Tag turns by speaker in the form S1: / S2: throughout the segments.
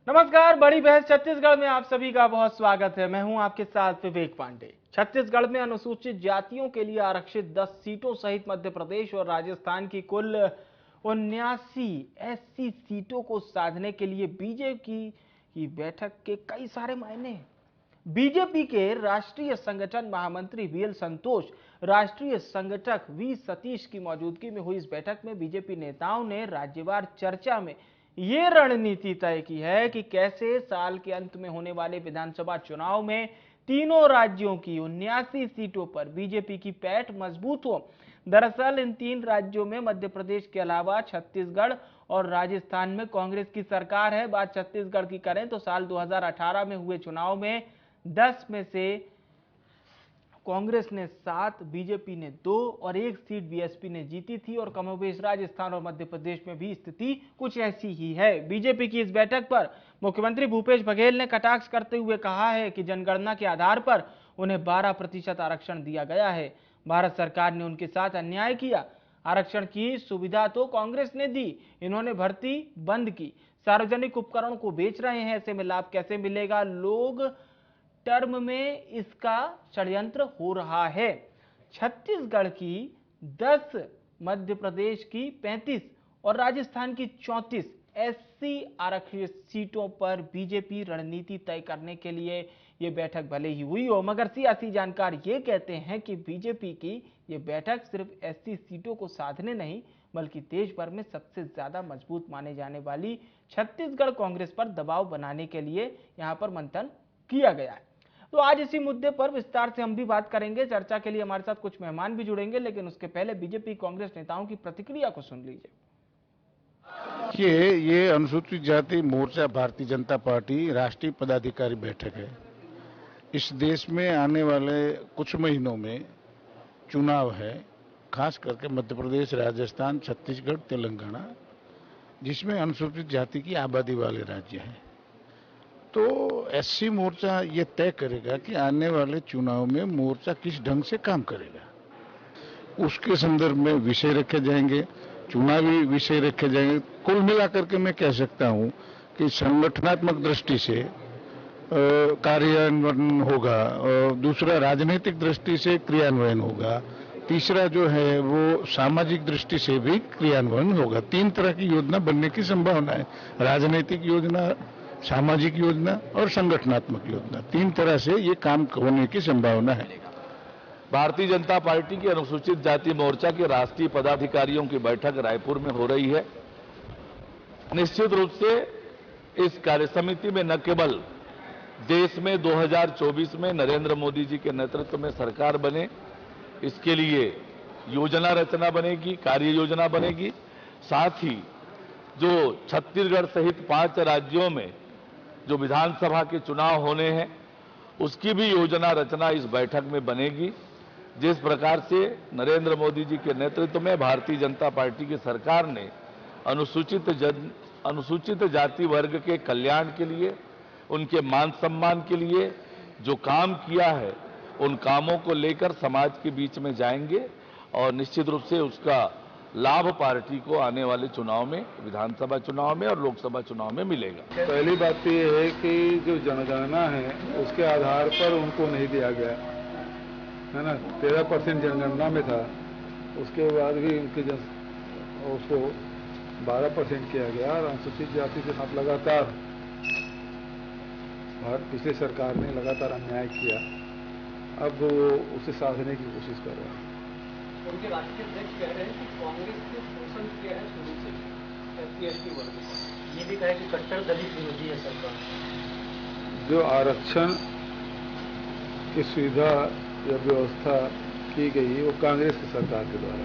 S1: नमस्कार। बड़ी बहस छत्तीसगढ़ में आप सभी का बहुत स्वागत है। मैं हूं आपके साथ विवेक पांडे। छत्तीसगढ़ में अनुसूचित जातियों के लिए आरक्षित 10 सीटों सहित मध्य प्रदेश और राजस्थान की कुल 79 एससी सीटों को साधने के लिए बीजेपी की बैठक के कई सारे मायने हैं। बीजेपी के राष्ट्रीय संगठन महामंत्री वीएल संतोष, राष्ट्रीय संगठक वी सतीश की मौजूदगी में हुई इस बैठक में बीजेपी नेताओं ने राज्यवार चर्चा में ये रणनीति तय की है कि कैसे साल के अंत में होने वाले विधानसभा चुनाव में तीनों राज्यों की 79 सीटों पर बीजेपी की पैठ मजबूत हो। दरअसल इन तीन राज्यों में मध्य प्रदेश के अलावा छत्तीसगढ़ और राजस्थान में कांग्रेस की सरकार है। बात छत्तीसगढ़ की करें तो साल 2018 में हुए चुनाव में 10 में से कांग्रेस ने 7, बीजेपी ने 2 और 1 सीट बीएसपी ने जीती थी और कमोबेश राजस्थान और मध्य प्रदेश में भी स्थिति कुछ ऐसी ही है। बीजेपी की इस बैठक पर मुख्यमंत्री भूपेश बघेल ने कटाक्ष करते हुए कहा है कि जनगणना के आधार पर उन्हें 12% आरक्षण दिया गया है। भारत सरकार ने उनके साथ अन्याय किया। आरक्षण की सुविधा तो कांग्रेस ने दी, इन्होंने भर्ती बंद की, सार्वजनिक उपकरण को बेच रहे हैं, ऐसे में लाभ कैसे मिलेगा? लोग टर्म में इसका षड्यंत्र हो रहा है। छत्तीसगढ़ की 10, मध्य प्रदेश की 35 और राजस्थान की 34 एससी आरक्षित सीटों पर बीजेपी रणनीति तय करने के लिए यह बैठक भले ही हुई हो, मगर सियासी जानकार ये कहते हैं कि बीजेपी की यह बैठक सिर्फ एससी सीटों को साधने नहीं बल्कि देश भर में सबसे ज्यादा मजबूत माने जाने वाली छत्तीसगढ़ कांग्रेस पर दबाव बनाने के लिए यहां पर मंथन किया गया है। तो आज इसी मुद्दे पर विस्तार से हम भी बात करेंगे। चर्चा के लिए हमारे साथ कुछ मेहमान भी जुड़ेंगे, लेकिन उसके पहले बीजेपी कांग्रेस नेताओं की प्रतिक्रिया को सुन लीजिए।
S2: ये अनुसूचित जाति मोर्चा भारतीय जनता पार्टी राष्ट्रीय पदाधिकारी बैठक है। इस देश में आने वाले कुछ महीनों में चुनाव है, खास करके मध्य प्रदेश, राजस्थान, छत्तीसगढ़, तेलंगाना, जिसमें अनुसूचित जाति की आबादी वाले राज्य हैं। तो एससी मोर्चा ये तय करेगा कि आने वाले चुनाव में मोर्चा किस ढंग से काम करेगा। उसके संदर्भ में विषय रखे जाएंगे, चुनावी विषय रखे जाएंगे। कुल मिलाकर के मैं कह सकता हूं कि संगठनात्मक दृष्टि से कार्यान्वयन होगा, और दूसरा राजनीतिक दृष्टि से क्रियान्वयन होगा, तीसरा जो है वो सामाजिक दृष्टि से भी क्रियान्वयन होगा। 3 तरह की योजना बनने की संभावना है, राजनीतिक योजना, सामाजिक योजना और संगठनात्मक योजना। 3 तरह से ये काम होने की संभावना है।
S3: भारतीय जनता पार्टी के अनुसूचित जाति मोर्चा के राष्ट्रीय पदाधिकारियों की बैठक रायपुर में हो रही है। निश्चित रूप से इस कार्य समिति में न केवल देश में 2024 में नरेंद्र मोदी जी के नेतृत्व में सरकार बने, इसके लिए योजना रचना बनेगी, कार्य योजना बनेगी। साथ ही जो छत्तीसगढ़ सहित 5 राज्यों में जो विधानसभा के चुनाव होने हैं, उसकी भी योजना रचना इस बैठक में बनेगी। जिस प्रकार से नरेंद्र मोदी जी के नेतृत्व में भारतीय जनता पार्टी की सरकार ने अनुसूचित जाति वर्ग के कल्याण के लिए, उनके मान सम्मान के लिए जो काम किया है, उन कामों को लेकर समाज के बीच में जाएंगे और निश्चित रूप से उसका लाभ पार्टी को आने वाले चुनाव में, विधानसभा चुनाव में और लोकसभा चुनाव में मिलेगा।
S4: पहली बात तो ये है कि जो जनगणना है उसके आधार पर उनको नहीं दिया गया है ना। 13% जनगणना में था, उसके बाद भी उनकी उसको 12% किया गया और अनुसूचित जाति के साथ लगातार पिछले सरकार ने लगातार अन्याय किया। अब वो उसे साधने की कोशिश कर रहे हैं।
S5: उनके राष्ट्रीय अध्यक्ष कह रहे हैं कि कांग्रेस ने शोषण किया है शुरू से एससी वर्ग का। ये भी कहा कि कट्टर दलित विरोधी है सरकार।
S4: जो आरक्षण की सुविधा या व्यवस्था की गई वो कांग्रेस की सरकार के द्वारा,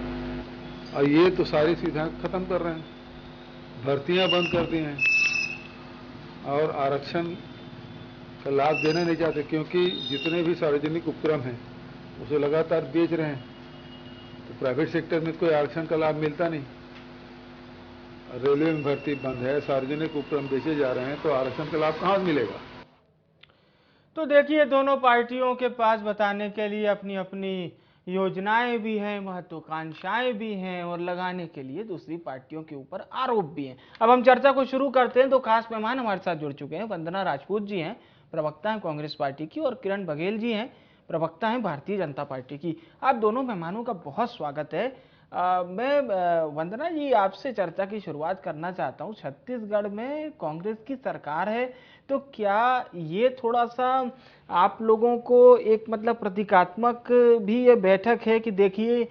S4: और ये तो सारी सुविधाएं खत्म कर रहे हैं, भर्तियां बंद कर दी हैं और आरक्षण का लाभ देना नहीं चाहते, क्योंकि जितने भी सार्वजनिक उपक्रम हैं उसे लगातार बेच रहे हैं। तो प्राइवेट सेक्टर में कोई आरक्षण का लाभ मिलता नहीं। रेलवे में भर्ती बंद है, सार्वजनिक उपक्रम बेचे जा रहे हैं, तो आरक्षण का लाभ कहां मिलेगा?
S1: तो देखिए, दोनों पार्टियों के पास बताने के लिए अपनी अपनी योजनाएं भी हैं, महत्वाकांक्षाएं भी हैं और लगाने के लिए दूसरी पार्टियों के ऊपर आरोप भी हैं। अब हम चर्चा को शुरू करते हैं तो खास मेहमान हमारे साथ जुड़ चुके हैं। वंदना राजपूत जी हैं, प्रवक्ता हैं कांग्रेस पार्टी की, और किरण बघेल जी हैं, प्रवक्ता हैं भारतीय जनता पार्टी की। आप दोनों मेहमानों का बहुत स्वागत है। मैं वंदना जी आपसे चर्चा की शुरुआत करना चाहता हूं। छत्तीसगढ़ में कांग्रेस की सरकार है, तो क्या ये थोड़ा सा आप लोगों को एक मतलब प्रतीकात्मक भी ये बैठक है कि देखिए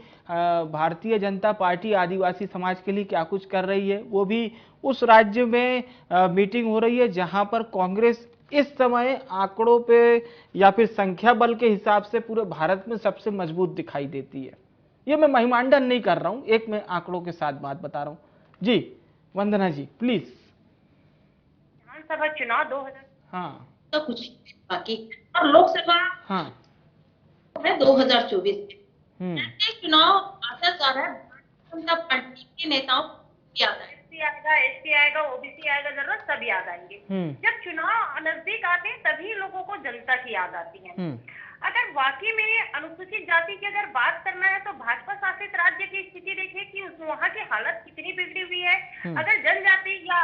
S1: भारतीय जनता पार्टी आदिवासी समाज के लिए क्या कुछ कर रही है, वो भी उस राज्य में मीटिंग हो रही है जहां पर कांग्रेस इस समय आंकड़ों पे या फिर संख्या बल के हिसाब से पूरे भारत में सबसे मजबूत दिखाई देती है। ये मैं महिमांडन नहीं कर रहा हूं, एक मैं आंकड़ों के साथ बात बता रहा हूं। जी वंदना जी प्लीज।
S6: विधानसभा चुनाव 2000
S1: हाँ
S6: तो कुछ बाकी, और लोकसभा
S1: हाँ
S6: है 2024
S1: हम्म
S6: ऐसे चुनाव आता जा रहा है। भारतीय जनता पार्टी के नेताओं को याद आएगा, एसटी आएगा, ओबीसी आएगा, जरूरत सब याद आएंगे। जब चुनाव नजदीक आते हैं तभी लोगों को जनता की याद आती है। अगर वाकई में अनुसूचित जाति की अगर बात करना है तो भाजपा शासित राज्य की स्थिति देखिए कि वहाँ की हालत कितनी बिगड़ी हुई है। अगर जनजाति या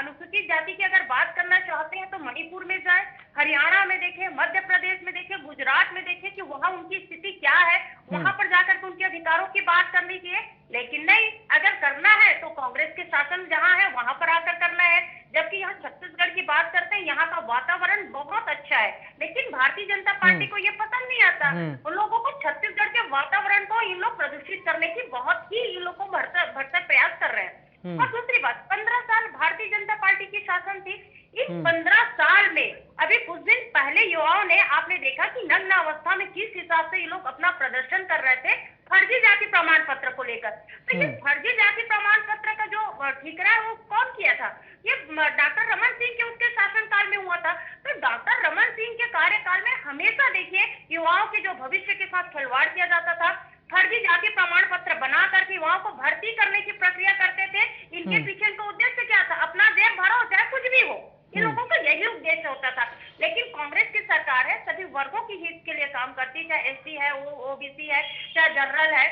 S6: अनुसूचित जाति की अगर बात करना चाहते हैं तो मणिपुर में जाए, हरियाणा में देखें, मध्य प्रदेश में देखें, गुजरात में देखें कि वहाँ उनकी स्थिति क्या है, वहां पर जाकर के उनके अधिकारों की बात करनी चाहिए। लेकिन नहीं, अगर करना है तो कांग्रेस के शासन जहाँ है वहां पर आकर करना है। जबकि यहाँ छत्तीसगढ़ की बात करते हैं, यहाँ का वातावरण बहुत अच्छा है, लेकिन भारतीय जनता पार्टी को ये पसंद नहीं आता। उन लोगों को छत्तीसगढ़ के वातावरण को इन लोग प्रदूषित करने की बहुत ही इन लोग को भरसक प्रयास कर रहे हैं। और दूसरी बात, 15 साल भारतीय जनता पार्टी की शासन थी। इस 15 साल में अभी कुछ दिन पहले युवाओं ने, आपने देखा कि नग्न अवस्था में किस हिसाब से ये लोग अपना प्रदर्शन कर रहे थे फर्जी जाति प्रमाण पत्र को लेकर। तो ये फर्जी जाति प्रमाण पत्र का जो ठीकरा है वो कौन किया था? ये डॉक्टर रमन सिंह के उसके शासनकाल में हुआ था। तो डॉक्टर रमन सिंह के कार्यकाल में हमेशा देखिए युवाओं के जो भविष्य के साथ खिलवाड़ किया जाता था, फर्जी जाति प्रमाण पत्र बना करके युवाओं को भर्ती करने की प्रक्रिया करते थे। इनके पीछे इनका उद्देश्य क्या था? अपना जेब भरो चाहे कुछ भी हो, इन लोगों का यही उद्देश्य होता था। लेकिन कांग्रेस की सरकार है, सभी वर्गों की हित के लिए काम करती है, चाहे एसटी है, ओबीसी है, चाहे जनरल है,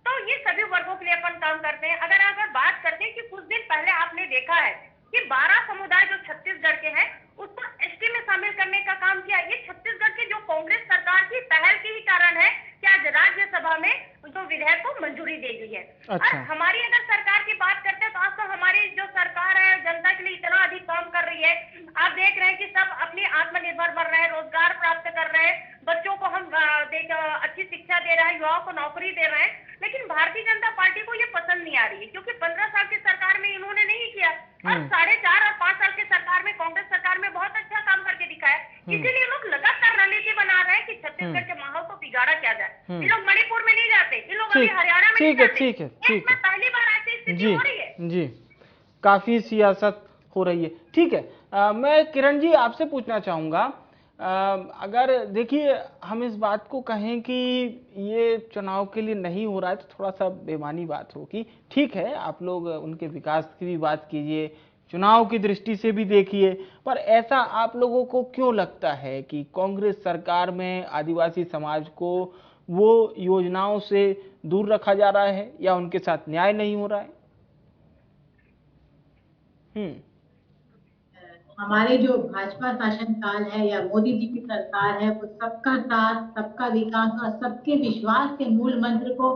S6: तो ये सभी वर्गों के लिए अपन काम करते हैं। अगर बात करते हैं कि कुछ दिन पहले आपने देखा है कि 12 समुदाय जो छत्तीसगढ़ के हैं उसको एसटी में शामिल करने का काम किया। ये छत्तीसगढ़ की जो कांग्रेस सरकार की पहल के ही कारण है कि आज राज्यसभा में जो विधेयक को मंजूरी दे दी है।
S1: अच्छा।
S6: और हमारी अगर सरकार की बात करते हैं तो आज तो हमारी जो सरकार है जनता के लिए इतना अधिक काम कर रही है। आप देख रहे हैं कि सब अपनी आत्मनिर्भर बन रहे हैं, रोजगार प्राप्त कर रहे हैं, बच्चों को हम अच्छी शिक्षा दे रहे हैं, युवाओं को नौकरी दे रहे हैं। लेकिन भारतीय जनता पार्टी को ये पसंद नहीं आ रही है, क्योंकि 15 साल की सरकार में इन्होंने नहीं किया और 4.5 और 5 साल की सरकार में, कांग्रेस सरकार में बहुत अच्छा काम करके दिखाया। इसीलिए लोग लगातार रणनीति बना रहे हैं कि छत्तीसगढ़ के माहौल को बिगाड़ा क्या जाए। ये लोग मणिपुर में नहीं जाते, ये लोग अभी हरियाणा में नहीं जाते।
S1: ठीक है
S6: पहली बार ऐसी स्थिति हो रही है।
S1: जी काफी सियासत हो रही है। ठीक है, मैं किरण जी आपसे पूछना चाहूंगा, अगर देखिए हम इस बात को कहें कि ये चुनाव के लिए नहीं हो रहा है तो थोड़ा सा बेमानी बात होगी। ठीक है, आप लोग उनके विकास की भी बात कीजिए, चुनाव की दृष्टि से भी देखिए, पर ऐसा आप लोगों को क्यों लगता है कि कांग्रेस सरकार में आदिवासी समाज को वो योजनाओं से दूर रखा जा रहा है या उनके साथ न्याय नहीं हो रहा है?
S7: हमारे जो भाजपा शासनकाल है या मोदी जी की सरकार है, वो सबका साथ, सबका विकास और सबके विश्वास के मूल मंत्र को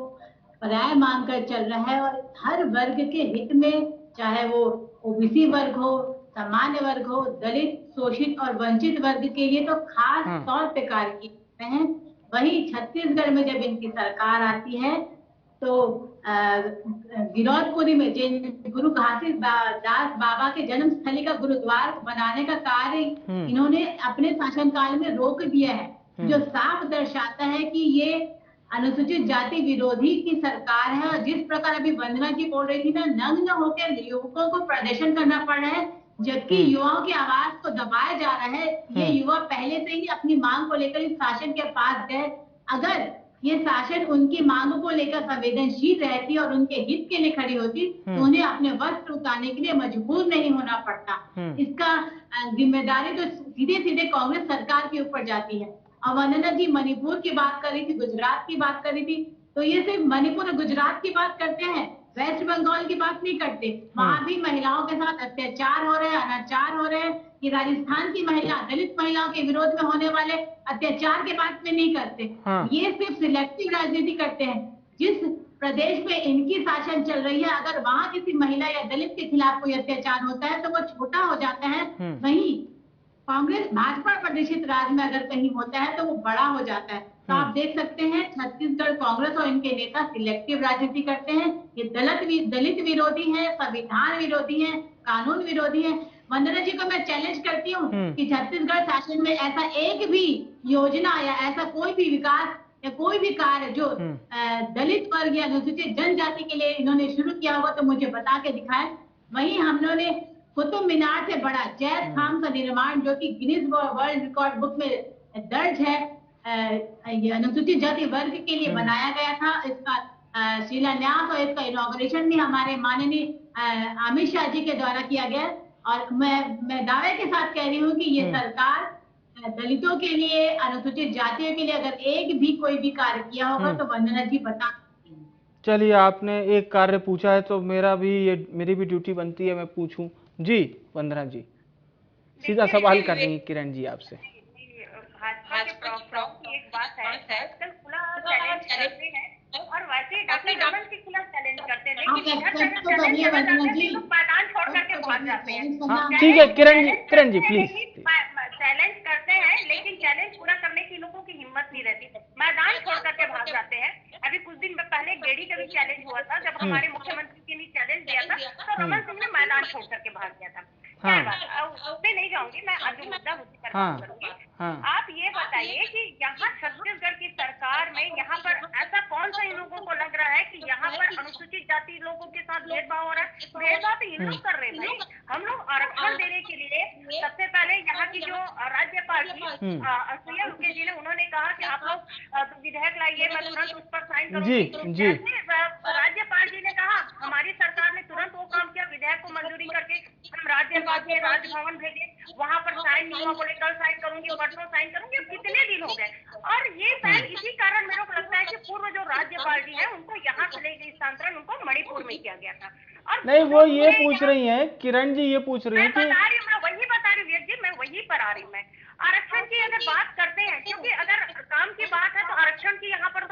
S7: पर्याय मानकर चल रहा है। और हर वर्ग के हित में, चाहे वो ओबीसी वर्ग हो, सामान्य वर्ग हो, दलित, शोषित और वंचित वर्ग के लिए तो खास तौर पे कार्य किए हैं। वही छत्तीसगढ़ में जब इनकी सरकार आती है तो गिरौदपुरी में जिन गुरु घासीदास बाबा के जन्म स्थली का गुरुद्वार बनाने का कार्य इन्होंने अपने शासनकाल में रोक दिया है, जो साफ दर्शाता है कि ये अनुसूचित जाति विरोधी की सरकार है। और जिस प्रकार अभी वंदना जी बोल रही थी ना, नग्न होकर युवकों को प्रदर्शन करना पड़ रहा है, जबकि युवाओं की आवाज को दबाया जा रहा है। ये युवा पहले से ही अपनी मांग को लेकर इस शासन के पास गए। अगर ये शासन उनकी मांगों को लेकर संवेदनशील रहती और उनके हित के लिए खड़ी होती तो उन्हें अपने वस्त्र उतारने के लिए मजबूर नहीं होना पड़ता। इसका जिम्मेदारी तो सीधे सीधे कांग्रेस सरकार के ऊपर जाती है। और वंदना जी मणिपुर की बात कर रही थी, गुजरात की बात कर रही थी, तो ये सिर्फ मणिपुर और गुजरात की बात करते हैं, वेस्ट बंगाल की बात नहीं करते। वहां भी महिलाओं के साथ अत्याचार हो रहे हैं, अनाचार हो रहे हैं। कि राजस्थान की महिला, दलित महिलाओं के विरोध में होने वाले अत्याचार के बात में नहीं करते। ये सिर्फ सिलेक्टिव राजनीति करते हैं। जिस प्रदेश में इनकी शासन चल रही है, अगर वहां किसी महिला या दलित के खिलाफ कोई अत्याचार होता है तो वो छोटा हो जाता है। वहीं कांग्रेस भाजपा प्रदेशित राज्य में अगर कहीं होता है तो वो बड़ा हो जाता है। तो आप देख सकते हैं छत्तीसगढ़ कांग्रेस और इनके नेता सिलेक्टिव राजनीति करते हैं। ये दलित विरोधी हैं, संविधान विरोधी हैं, कानून विरोधी हैं। वंदना जी को मैं चैलेंज करती हूँ कि छत्तीसगढ़ शासन में ऐसा एक भी योजना या ऐसा कोई भी विकास या कोई भी कार्य जो दलित वर्ग या अनुसूचित जनजाति के लिए इन्होंने शुरू किया होगा तो मुझे बता के दिखाएं। वहीं हम लोगों ने कुतुब मीनार से बड़ा जैद खान का निर्माण, जो कि गिनीज वर्ल्ड रिकॉर्ड बुक में दर्ज है, अनुसूचित जाति वर्ग के लिए बनाया गया था। इसका शिलान्यास और इसका इनॉग्रेशन भी हमारे माननीय अमित शाह जी के द्वारा किया गया। और मैं दावे के साथ कह रही हूँ कि ये सरकार दलितों के लिए, अनुसूचित जातियों के लिए अगर एक भी कोई भी कार्य किया होगा तो वंदना जी बता।
S1: चलिए, आपने एक कार्य पूछा है तो मेरी भी ड्यूटी बनती है मैं पूछूं। जी वंदना जी, सीधा सवाल कर रही हैं किरण जी आपसे।
S6: भाजपा के प्रवक्ताओं की एक बात है, आजकल खुला चैलेंज करते हैं और वैसे डॉक्टर रमन के खिलाफ चैलेंज करते हैं, लेकिन मैदान छोड़ करके भाग जाते हैं।
S1: ठीक है किरण जी प्लीज।
S6: चैलेंज करते हैं लेकिन चैलेंज पूरा करने की लोगों की हिम्मत नहीं रहती, मैदान छोड़ करके भाग जाते हैं। अभी कुछ दिन पहले गेड़ी का भी चैलेंज हुआ था, जब हमारे मुख्यमंत्री ने चैलेंज दिया था तो रमन सिंह ने मैदान छोड़ करके भाग गया था। उससे नहीं जाऊंगी मैं, आज जो मुद्दा उसी पर बात करूंगी। आप ये बताइए कि यहाँ छत्तीसगढ़ की सरकार में यहाँ पर ऐसा कौन सा इन लोगों को लग रहा है कि यहाँ पर अनुसूचित जाति लोगों के साथ भेदभाव हो रहा है? भेदभाव तो इन लोग कर रहे हैं। हम लोग आरक्षण देने के लिए सबसे पहले यहाँ की जो राज्यपाल थी असैया उइके जी ने, उन्होंने कहा कि आप लोग विधेयक लाइए, मैं तुरंत उस पर साइन करूंगी। राज्यपाल जी ने कहा, हमारी सरकार ने तुरंत वो काम किया, विधेयक को मंजूरी करके हम राज्यपाल के राजभवन भेजे, वहां पर साइन नहीं हुआ, बोले कल साइन करूंगी, परसों साइन करूंगी। अब कितने दिन हो गए और ये साइन इसी कारण मेरे को लगता है कि पूर्व जो राज्यपाल जी है उनको यहाँ से ले गई स्थानांतरण, उनको मणिपुर में किया गया था। और
S1: नहीं, वो ये पूछ रही हैं किरण जी, ये पूछ रही हैं कि
S6: मैं वही बता रही हूँ जी, मैं वहीं पर आ रही हूँ। मैं आरक्षण की अगर बात करते हैं, क्योंकि अगर काम की बात है तो आरक्षण की यहाँ पर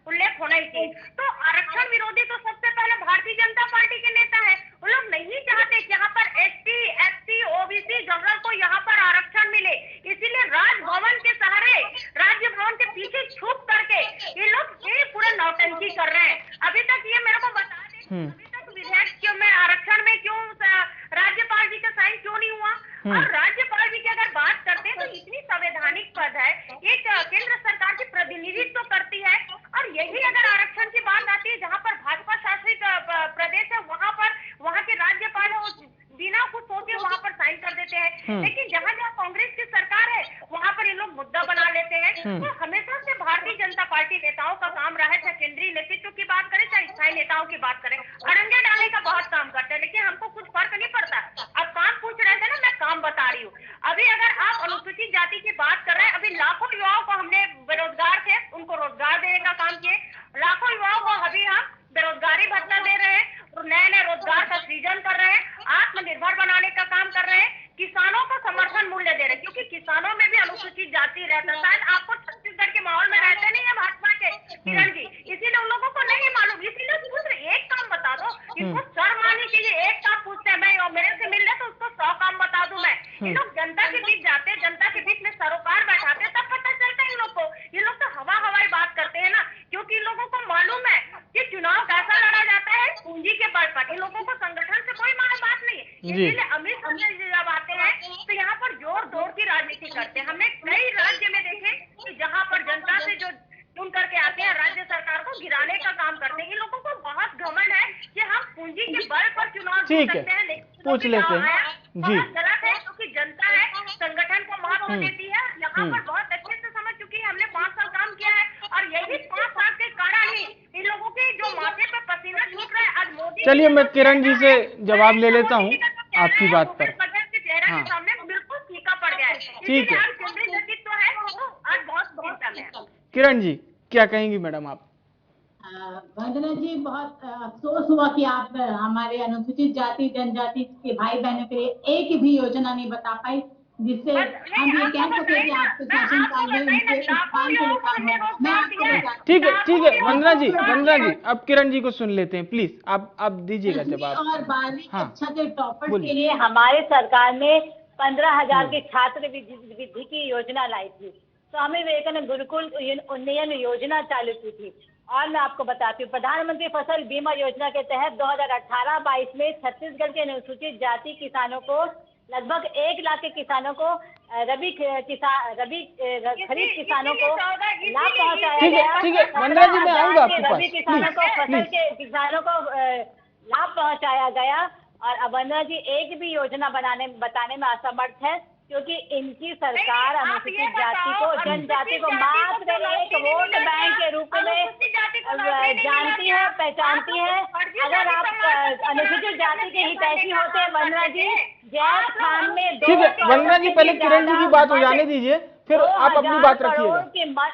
S6: उल्लेख होना ही चाहिए। तो आरक्षण विरोधी तो सबसे पहले भारतीय जनता पार्टी के नेता है। वो लोग नहीं चाहते कि यहाँ पर एसटी, एससी, ओबीसी, जनरल को यहाँ पर आरक्षण मिले, इसीलिए राजभवन के सहारे, राज्यभवन के पीछे छुप करके ये लोग ये पूरा नौटंकी कर रहे हैं। अभी तक ये मेरे को बता दें, अभी तक विधेयक क्यों में आरक्षण में क्यों राज्यपाल जी का साइन क्यों नहीं हुआ? और राज्यपाल जी की अगर बात करते हैं तो इतनी संवैधानिक पद है, एक केंद्र सरकार की प्रतिनिधित्व करती है, और यही अगर आरक्षण की बात आती है जहां पर भाजपा शासित प्रदेश है, वहां के राज्यपाल बिना कुछ सोचे वहां पर साइन कर देते हैं। लेकिन जहां जहां कांग्रेस की सरकार है वहां पर ये लोग मुद्दा बना लेते हैं। तो हमेशा से भारतीय जनता पार्टी नेताओं का काम रहा है, चाहे केंद्रीय नेतृत्व की बात करें चाहे स्थायी नेताओं की बात करें, अड़ंगे डालने का बहुत काम करते हैं, लेकिन हमको कुछ फर्क नहीं पड़ता। अब काम पूछ रहे थे ना, मैं काम बता रही हूँ। अभी अगर आप अनुसूचित जाति की बात कर रहे हैं, अभी लाखों युवाओं को हमने बेरोजगार थे उनको रोजगार देने का काम किए, लाखों युवाओं को अभी हम बेरोजगारी भत्ता दे रहे हैं, नए रोजगार का सृजन कर रहे हैं, आत्मनिर्भर बनाने का काम कर रहे हैं, किसानों को समर्थन मूल्य दे रहे हैं, क्योंकि किसानों में भी अनुसूचित जाति रहता है। शायद आपको छत्तीसगढ़ के माहौल में रहते नहीं है भाजपा के किरण जी, इसीलिए उन लोगों को नहीं मालूम, इसीलिए पूछ रहे एक काम बता दो। इनको शर्म आनी चाहिए, एक काम पूछते हैं, मैं मेरे से मिल रहे तो उसको 100 काम बता दूं मैं। ये लोग जनता के बीच जाते हैं, जनता के बीच में सरोकार बैठाते हैं, तब पता चलता है इन लोग को। ये लोग तो हवाई बात करते हैं ना, क्योंकि इन लोगों को मालूम है कि चुनाव कैसा लड़ा जाता है, पूंजी के बल पर। इन लोगों को संगठन से कोई मालूम बात नहीं है, इसीलिए अमित शाह जी जब आते हैं तो यहाँ पर जोर की राजनीति करते हैं। हमने कई राज्य में देखे कि जहाँ पर जनता से जो चुन करके आते हैं, राज्य सरकार को गिराने का काम करते हैं। इन लोगों को बहुत घमंड है कि हम पूंजी के बल पर चुनाव जीत सकते हैं, लेकिन
S1: पूछ लेते हैं जी,
S6: गलत है, क्योंकि जनता है, संगठन को महत्व देती है। यहाँ पर बहुत अच्छे से समझ चुकी है, हमने 5 साल काम किया है, और यही 5 साल के कारण ही इन लोगों के जो माथे पे पसीना छूट रहा है आज मोदी।
S1: चलिए, मैं किरण जी से जवाब ले लेता हूँ आपकी बात पर।
S6: सामने बिल्कुल फीका पड़ गया है।
S1: ठीक है,
S6: केंद्रीय नेतृत्व है, आज
S1: किरण जी क्या कहेंगी मैडम आप?
S7: वंदना जी, बहुत अफसोस हुआ कि आप हमारे अनुसूचित जाति जनजाति के भाई बहनों के लिए एक भी योजना नहीं बता पाई, जिससे हम ये कह सके कि आपके शासनकाल में उनके उत्थान के लिए काम हुआ। मैं आपको बताती
S1: ठीक है वंदना जी अब किरण जी को सुन लेते हैं, प्लीज आप दीजिएगा जवाब।
S7: और 12वीं
S1: हाँ,
S7: कक्षा के टॉपर्स
S1: बोलिए।
S7: के लिए हमारे सरकार ने 15,000 की छात्र वृद्धि की योजना लाई थी। स्वामी विवेकानंद गुरुकुल उन्नयन योजना चालू की थी। और मैं आपको बताती हूँ, प्रधानमंत्री फसल बीमा योजना के तहत 2018-22 में छत्तीसगढ़ के अनुसूचित जाति किसानों को लगभग 1 लाख के किसानों को रबी खरीफ किसानों को लाभ पहुंचाया गया।
S1: ठीक है वंदना जी, मैं आऊंगा आपके पास।
S7: रबी किसानों को फसल के किसानों को लाभ पहुंचाया गया। और अब वंदना जी एक भी योजना बताने में असमर्थ है, क्योंकि इनकी सरकार अनुसूचित जाति को, जनजाति को मात्र एक वोट बैंक के रूप में जानती है, पहचानती है। अगर आप अनुसूचित जाति के हितैषी होते वंदना जी, जैब खान में
S1: ठीक है वंदना जी, पहले किरण जी की बात हो जाने दीजिए, फिर आप अपनी बात रखिएगा।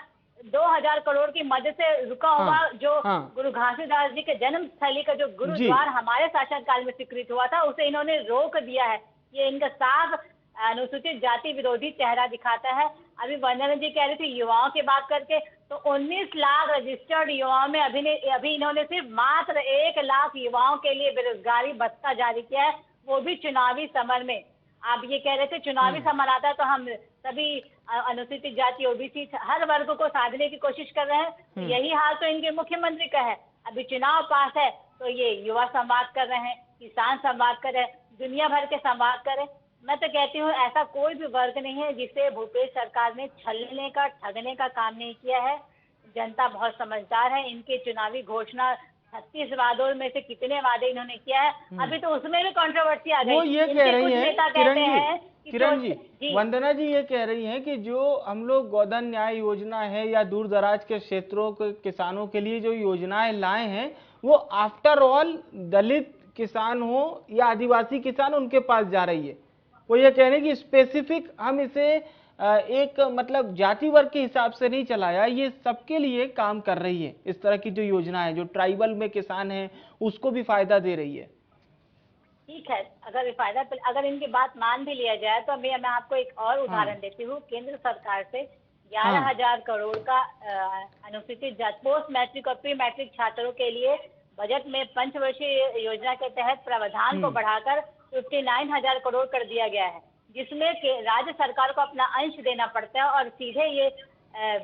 S7: 2000 करोड़ की मदद से रुका हुआ जो गुरु घासीदास जी के जन्म स्थली का जो गुरुद्वार हमारे शासनकाल में स्वीकृत हुआ था, उसे इन्होंने रोक दिया है। ये इनका साफ अनुसूचित जाति विरोधी चेहरा दिखाता है। अभी वंदना जी कह रही थी युवाओं की बात करके, तो 19 लाख रजिस्टर्ड युवाओं में अभी इन्होंने सिर्फ मात्र 1 लाख युवाओं के लिए बेरोजगारी भत्ता जारी किया है, वो भी चुनावी समर में। आप ये कह रहे थे चुनावी समर आता है तो हम सभी अनुसूचित जाति ओबीसी हर वर्ग को साधने की कोशिश कर रहे हैं। यही हाल तो इनके मुख्यमंत्री का है। अभी चुनाव पास है तो ये युवा संवाद कर रहे हैं, किसान संवाद कर रहे हैं, दुनिया भर के संवाद कर रहे हैं। मैं तो कहती हूँ ऐसा कोई भी वर्ग नहीं है जिसे भूपेश सरकार ने छलने का, ठगने का काम नहीं किया है। जनता बहुत समझदार है। इनके चुनावी घोषणा 36 वादों में से कितने वादे इन्होंने किया है, अभी तो उसमें भी कंट्रोवर्सी आ गई।
S1: वो ये कह रही है किरण
S7: जी,
S1: वंदना जी ये कह रही हैं कि जो हम लोग गोधन न्याय योजना है या दूर दराज के क्षेत्रों के किसानों के लिए जो योजनाएं लाए हैं, वो आफ्टर ऑल दलित किसान हो या आदिवासी किसान उनके पास जा रही है। वो ये कह रहे हैं कि स्पेसिफिक हम इसे एक मतलब जाति वर्ग के हिसाब से नहीं चलाया, ये सबके लिए काम कर रही है। इस तरह की जो योजना है जो ट्राइबल में किसान है उसको भी फायदा दे रही है।
S7: ठीक है, अगर इनकी बात मान भी लिया जाए तो मैं आपको एक और उदाहरण देती हूँ। केंद्र सरकार से 11,000 करोड़ का अनुसूचित जाति पोस्ट मैट्रिक और प्री मैट्रिक छात्रों के लिए बजट में पंचवर्षीय योजना के तहत प्रावधान को बढ़ाकर 59,000 करोड़ कर दिया गया है, जिसमें राज्य सरकार को अपना अंश देना पड़ता है और सीधे ये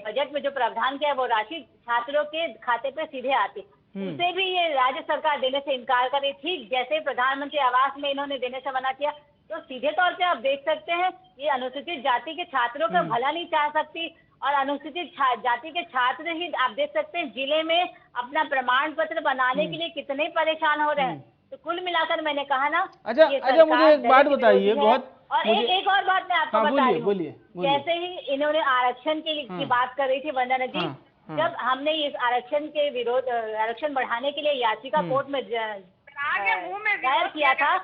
S7: बजट में जो प्रावधान किया है वो राशि छात्रों के खाते पे सीधे आती है। उसे भी ये राज्य सरकार देने से इनकार कर रही। ठीक जैसे प्रधानमंत्री आवास में इन्होंने देने से मना किया, तो सीधे तौर पे आप देख सकते हैं ये अनुसूचित जाति के छात्रों का भला नहीं चाह सकती। और अनुसूचित जाति के छात्र ही आप देख सकते हैं जिले में अपना प्रमाण पत्र बनाने के लिए कितने परेशान हो रहे हैं। तो कुल मिलाकर मैंने कहा ना।
S1: अच्छा मुझे एक बात बताइए, बहुत
S7: और एक और बात मैं आपको बता रही हूँ।
S1: बोलिए।
S7: जैसे ही इन्होंने आरक्षण की बात कर रही थी वंदना जी, जब हमने इस आरक्षण के विरोध, आरक्षण बढ़ाने के लिए याचिका कोर्ट में दायर किया था,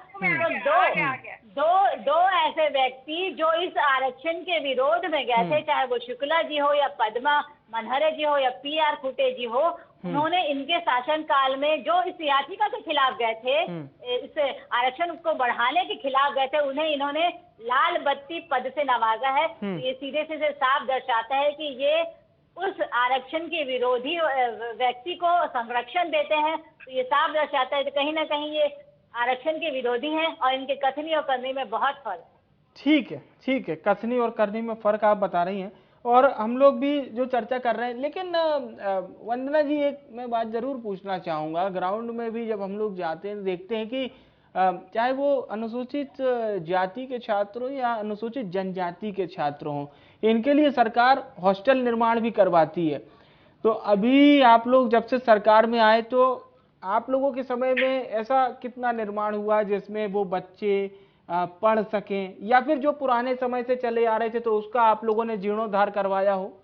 S7: तो दो ऐसे व्यक्ति जो इस आरक्षण के विरोध में गए थे, चाहे वो शुक्ला जी हो या पद्मा मनहरे जी हो या PR खुटे जी हो, उन्होंने इनके शासन काल में जो इस याचिका के खिलाफ गए थे, इस आरक्षण को बढ़ाने के खिलाफ गए थे, उन्हें इन्होंने लाल बत्ती पद से नवाजा है। ये सीधे सीधे साफ दर्शाता है कि ये उस आरक्षण के विरोधी व्यक्ति को संरक्षण देते हैं। तो ये साफ दर्शाता है कि कहीं ना कहीं ये आरक्षण के विरोधी हैं और इनके कथनी और करनी में बहुत फर्क है।
S1: ठीक है, कथनी और करनी में फर्क आप बता रही हैं और हम लोग भी जो चर्चा कर रहे हैं। लेकिन वंदना जी एक मैं बात जरूर पूछना चाहूँगा, ग्राउंड में भी जब हम लोग जाते हैं देखते हैं कि चाहे वो अनुसूचित जाति के छात्र हो या अनुसूचित जनजाति के छात्र हों, इनके लिए सरकार हॉस्टल निर्माण भी करवाती है। तो अभी आप लोग जब से सरकार में आए तो आप लोगों के समय में ऐसा कितना निर्माण हुआ जिसमें वो बच्चे पढ़ सकें, या फिर जो पुराने समय से चले आ रहे थे तो उसका आप लोगों ने जीर्णोद्धार करवाया हो?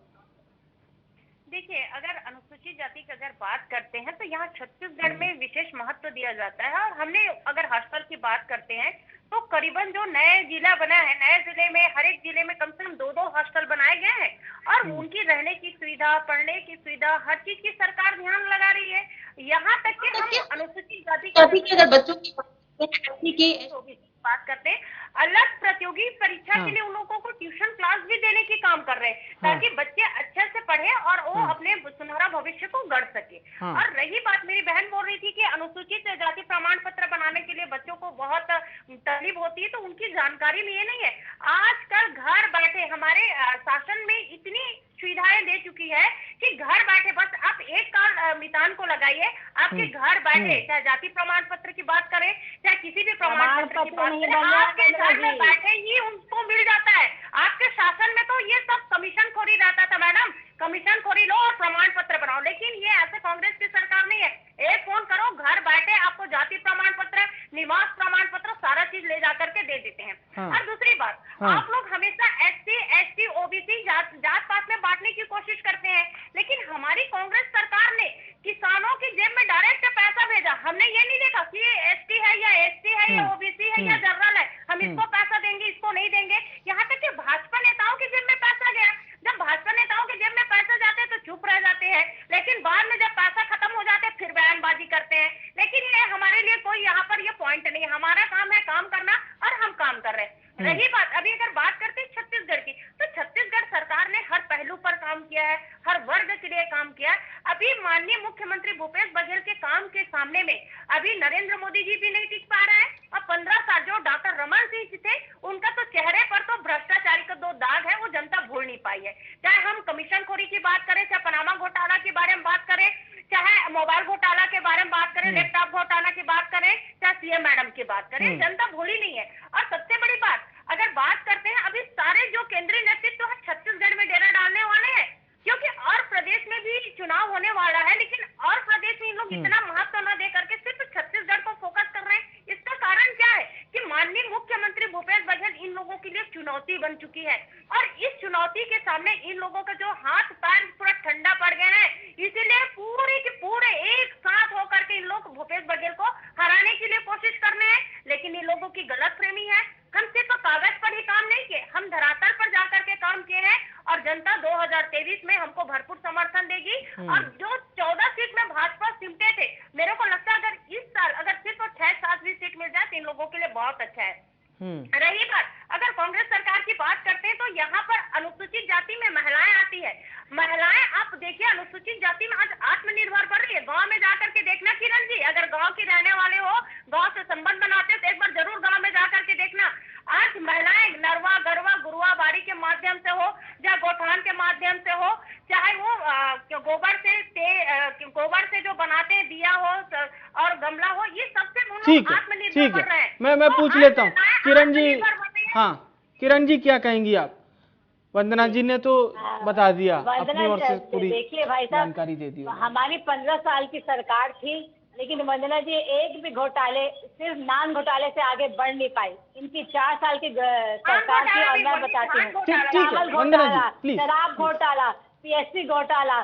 S6: देखिए, अगर अनुसूचित जाति की अगर बात करते हैं तो यहाँ छत्तीसगढ़ में विशेष महत्व दिया जाता है। और हमने अगर हॉस्टल की बात करते हैं तो करीबन जो नए जिला बना है, नए जिले में हर एक जिले में कम से कम 2-2 हॉस्टल बनाए गए हैं और उनकी रहने की सुविधा, पढ़ने की सुविधा, हर चीज की सरकार ध्यान लगा रही है। यहाँ तक कि हम अनुसूचित जाति के अगर बच्चों की बात करते हैं, अलग प्रतियोगी परीक्षा के लिए उन लोगों को ट्यूशन क्लास भी देने की काम कर रहे हैं ताकि बच्चे अच्छे से पढ़े और वो अपने सुनहरा भविष्य को गढ़ सके। और रही बात, मेरी बहन बोल रही थी कि अनुसूचित जाति प्रमाण पत्र बनाने के लिए बच्चों को बहुत तकलीफ होती है, तो उनकी जानकारी में ये नहीं है। आजकल घर बैठे हमारे शासन में इतनी सुविधाएं दे चुकी है कि घर बैठे बस आप एक कार्ड मितान को लगाइए, आपके घर बैठे, चाहे जाति प्रमाण पत्र की बात करें, चाहे किसी भी प्रमाण पत्र की बात करें, आपके घर में बैठे ही उनको मिल जाता है। आपके शासन में तो ये सब कमीशन खोरी रहता था मैडम, कमीशन खोरी लो और प्रमाण पत्र बनाओ, लेकिन ये ऐसे कांग्रेस की सरकार नहीं है। एक फोन करो, घर बैठे आपको जाति प्रमाण पत्र, निवास प्रमाण पत्र, सारा चीज ले जा करके दे देते हैं। और दूसरी बात, आप लोग हमेशा SC, ST, OBC जात पात में बांटने की कोशिश करते हैं, लेकिन हमारी कांग्रेस सरकार ने किसानों की जेब में डायरेक्ट पैसा भेजा। हमने ये नहीं देखा कि ये ST है या SC है या OBC है या जनरल है, हम इसको पैसा देंगे, इसको नहीं देंगे। यहाँ तक कि भाजपा नेताओं की जेब में पैसा गया। जब भाजपा नेताओं के जेब में पैसा जाते हैं तो चुप रह जाते हैं, लेकिन बाद में जब पैसा खत्म हो जाते हैं फिर बयानबाजी करते हैं। लेकिन ये हमारे लिए कोई यहाँ पर ये पॉइंट नहीं है। हमारा काम है काम करना और हम काम कर रहे हैं। रही बात, अभी अगर बात करते हैं छत्तीसगढ़ की, तो छत्तीसगढ़ सरकार ने हर पहलू पर काम किया है, हर वर्ग के लिए काम किया है। अभी माननीय मुख्यमंत्री भूपेश बघेल के काम के सामने में अभी नरेंद्र मोदी जी भी नहीं टिक पा रहे हैं और 15 साल जो डॉक्टर रमन सिंह जी थे, उनका तो चेहरे पर तो भ्रष्टाचारी का 2 दाग है, वो जनता भूल नहीं पाई है। चाहे हम कमीशन खोरी की बात करें, चाहे पनामा घोटाला के बारे में बात करें, चाहे मोबाइल घोटाला के बारे में बात करें, लैपटॉप घोटाला की बात करें, चाहे CM मैडम की बात करें, जनता भूली नहीं है। और सबसे बड़ी बात, अगर बात करते हैं, अभी सारे जो केंद्रीय नेतृत्व है छत्तीसगढ़ में डेरा डालने वाले हैं, क्योंकि और प्रदेश में भी चुनाव होने वाला है, लेकिन और प्रदेश में इन लोग इतना महत्व न दे करके सिर्फ छत्तीसगढ़ को फोकस कर रहे हैं। इसका कारण क्या है कि माननीय मुख्यमंत्री भूपेश बघेल इन लोगों के लिए चुनौती बन चुकी है और इस चुनौती के सामने इन लोगों का जो हाथ पैर पूरा ठंडा पड़ गया है, इसीलिए पूरे के पूरे एक साथ होकर के इन लोग भूपेश बघेल को हराने के लिए कोशिश कर रहे हैं। लेकिन इन लोगों की गलतफहमी है, हम सिर्फ कागज पर ही काम नहीं किए, हम धरातल पर जाकर के काम किए हैं और जनता 2023 में हमको भरपूर समर्थन देगी। और जो 14 सीट में भाजपा सिमटे थे, मेरे को लगता है अगर इस साल अगर सिर्फ 6-7 भी सीट मिल जाए तो इन लोगों के लिए बहुत अच्छा है। रही बात, अगर कांग्रेस सरकार की बात करते हैं तो यहाँ पर अनुसूचित जाति में महिलाएं आती है। महिलाएं आप देखिए, अनुसूचित जाति में आज आत्मनिर्भर बन रही है। गांव में जाकर के देखना किरण जी, अगर गांव के रहने वाले हो, गांव से संबंध बनाते तो एक बार जरूर गांव में जाकर के देखना। आज महिलाएं नरवा गरवा गुरुआ बाड़ी के माध्यम से हो, या गोठान के माध्यम से हो, चाहे वो गोबर से जो बनाते हैं दिया हो और गमला हो, ये सबसे आत्मनिर्भर बन रहे हैं।
S1: मैं पूछ लेता हूँ किरण जी। हाँ किरण जी, क्या कहेंगी आप? वंदना जी ने तो बता दिया अपनी ओर से, पूरी
S8: देखिए भाई साहब,
S1: जानकारी दे दी।
S8: हमारी 15 साल की सरकार थी, लेकिन वंदना जी एक भी घोटाले, सिर्फ नान घोटाले से आगे बढ़ नहीं पाई। इनकी 4 साल की सरकार थी और मैं बताती हूँ, चावल घोटाला, शराब घोटाला, PSC घोटाला,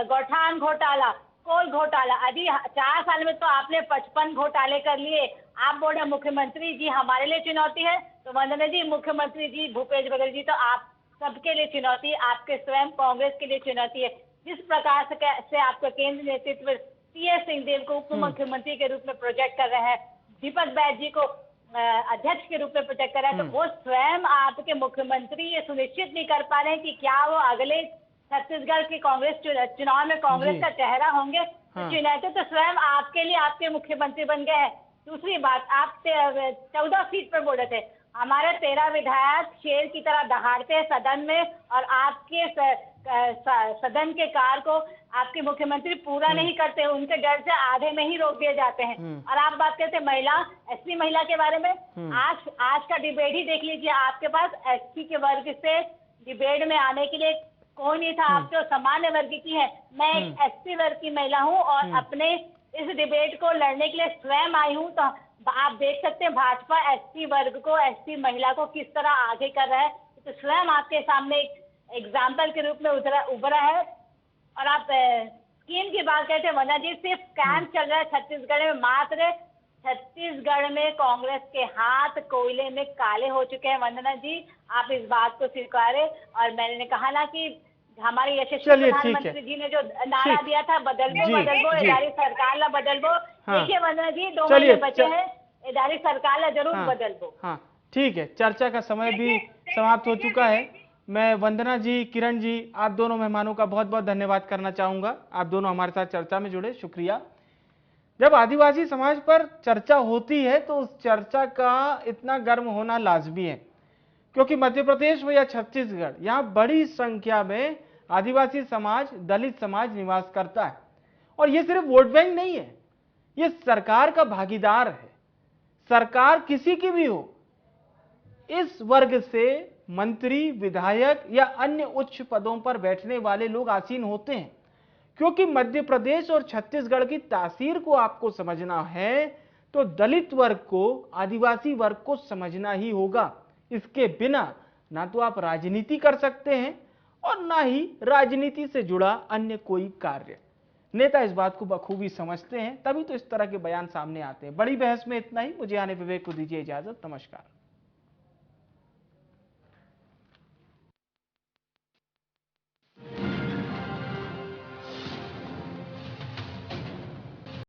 S8: गौठान घोटाला, कोल घोटाला, अभी 4 साल में तो आपने 55 घोटाले कर लिए। आप बोल रहे मुख्यमंत्री जी हमारे लिए चुनौती है, तो वंदना जी मुख्यमंत्री जी भूपेश बघेल जी तो आप सबके लिए चुनौती, आपके स्वयं कांग्रेस के लिए चुनौती है। जिस प्रकार से आपका केंद्र नेतृत्व TS सिंहदेव को उप मुख्यमंत्री के रूप में प्रोजेक्ट कर रहे हैं, दीपक बैज जी को अध्यक्ष के रूप में प्रोजेक्ट कर रहे हैं, तो वो स्वयं आपके मुख्यमंत्री ये सुनिश्चित नहीं कर पा रहे हैं कि क्या वो अगले छत्तीसगढ़ के कांग्रेस चुनाव में कांग्रेस का चेहरा होंगे। चुनाव तो स्वयं आपके लिए आपके मुख्यमंत्री बन गए हैं। दूसरी बात, आप 14 सीट पर बोल रहे थे, हमारे 13 विधायक शेर की तरह दहाड़ते हैं सदन में और आपके सदन के कार्य को आपके मुख्यमंत्री पूरा नहीं करते, उनके डर से आधे में ही रोक दिए जाते हैं। और आप बात करते हैं महिला, SC महिला के बारे में, आज का डिबेट ही देख लीजिए, आपके पास SC के वर्ग से डिबेट में आने के लिए कौन नहीं था। आप जो सामान्य वर्ग की है, मैं एक SC वर्ग की महिला हूँ और अपने इस डिबेट को लड़ने के लिए स्वयं आई हूँ। तो आप देख सकते हैं भाजपा SC वर्ग को, SC महिला को किस तरह आगे कर रहा है, तो स्वयं आपके सामने एक एग्जाम्पल के रूप में उभरा है। और आप स्कीम की बात करते हैं, वंदना जी, सिर्फ कैंप चल रहा है छत्तीसगढ़ में, मात्र छत्तीसगढ़ में कांग्रेस के हाथ कोयले में काले हो चुके हैं। वंदना जी, आप इस बात को स्वीकारें। और मैंने कहा ना कि हमारे यशस्वी प्रधानमंत्री जी ने जो नारा दिया था, बदलबो बदलबो इदारी सरकार ला बदलबो। देखिए वंदना जी, 2 महीने बचे हैं, इदारी सरकार ला जरूर बदलबो।
S1: हाँ ठीक है, चर्चा का समय भी समाप्त हो चुका है। मैं वंदना जी, किरण जी, आप दोनों मेहमानों का बहुत बहुत धन्यवाद करना चाहूंगा। आप दोनों हमारे साथ चर्चा में जुड़े, शुक्रिया। जब आदिवासी समाज पर चर्चा होती है तो उस चर्चा का इतना गर्म होना लाजमी है, क्योंकि मध्य प्रदेश हो या छत्तीसगढ़, यहाँ बड़ी संख्या में आदिवासी समाज, दलित समाज निवास करता है। और ये सिर्फ वोट बैंक नहीं है, ये सरकार का भागीदार है। सरकार किसी की भी हो, इस वर्ग से मंत्री, विधायक या अन्य उच्च पदों पर बैठने वाले लोग आसीन होते हैं। क्योंकि मध्य प्रदेश और छत्तीसगढ़ की तासीर को आपको समझना है तो दलित वर्ग को, आदिवासी वर्ग को समझना ही होगा। इसके बिना ना तो आप राजनीति कर सकते हैं और ना ही राजनीति से जुड़ा अन्य कोई कार्य। नेता इस बात को बखूबी समझते हैं, तभी तो इस तरह के बयान सामने आते हैं। बड़ी बहस में इतना ही। मुझे आने विवेक को दीजिए इजाजत। नमस्कार।